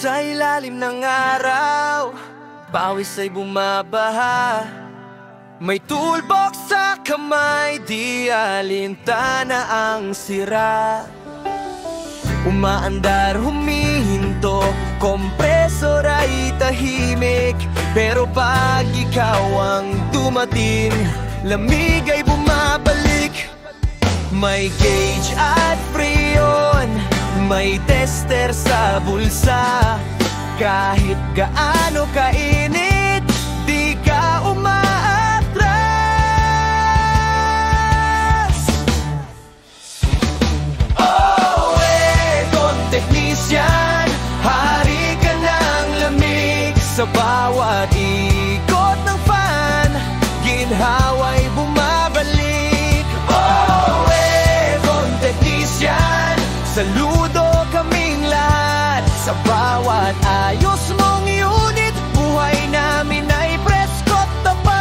Sa ilalim ng araw, pawis ay bumabaha. May toolbox sa kamay, di alintana ang sira. Umaandar, humihinto, kompresor ay tahimik. Pero pag ikaw ang dumating, lamig ay bumabalik. May gauge at freon, may tester sa bulsa. Kahit gaano kainit, di ka umaatras. Oh, Aircon Technician, hari ka ng lamig. Sa bawat ikot ng fan, ginhawa'y bumabalik. Oh, Aircon Technician, saludo kaming lahat. Sa bawat ayos mong unit, buhay namin ay presko't tapat.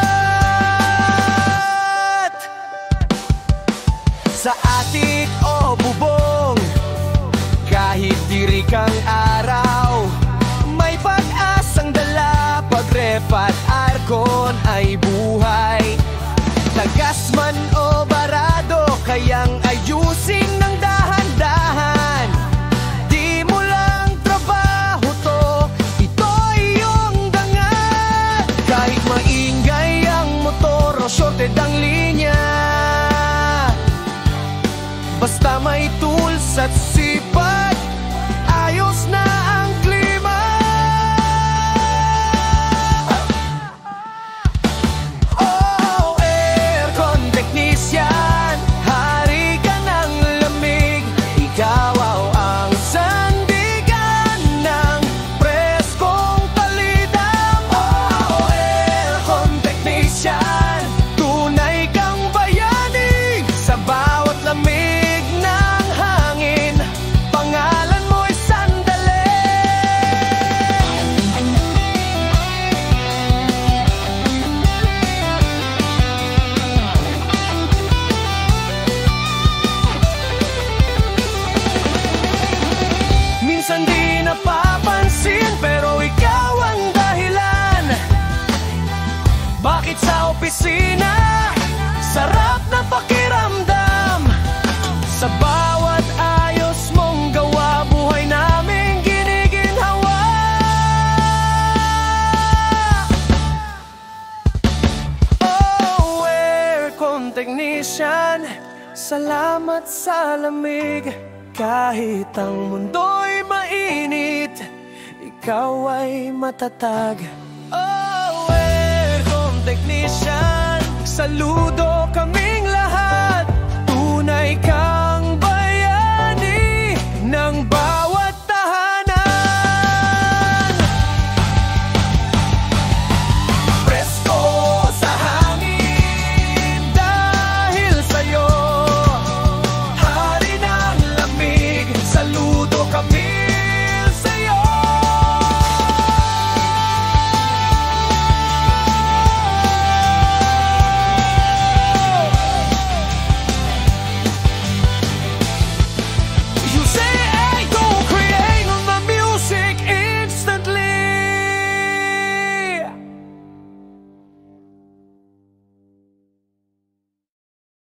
Sa atik o bubong, kahit tirik ang araw, may pag-asang dala. Pag ref at aircon ay buhay. Tagas man o barado, kayang ayusin ng dahan-dahan. Di mo lang trabaho to, ito iyong dangal. Kahit maingay ang motor o shorted ang linya, basta may tools at sipag, ayos na ang klima. Oh, Aircon Technician, hari ka ng lamig. Ikaw ang sandigan ng preskong palitan. Oh, Aircon Technician, tunay kang bayani. Sa bawat lamig ng hangin, pangalan mo'y sandali. Minsan di napapansin, pero ikaw ang dahilan. Bakit sa opisina, sarap na pakiramdam. Sa bawat ayos mong gawa, buhay namin giniginhawa. Oh, Aircon Technician, salamat sa lamig. Kahit ang mundo'y mainit, ikaw ay matatag. Oh, Aircon Technician, saludo kaming lahat.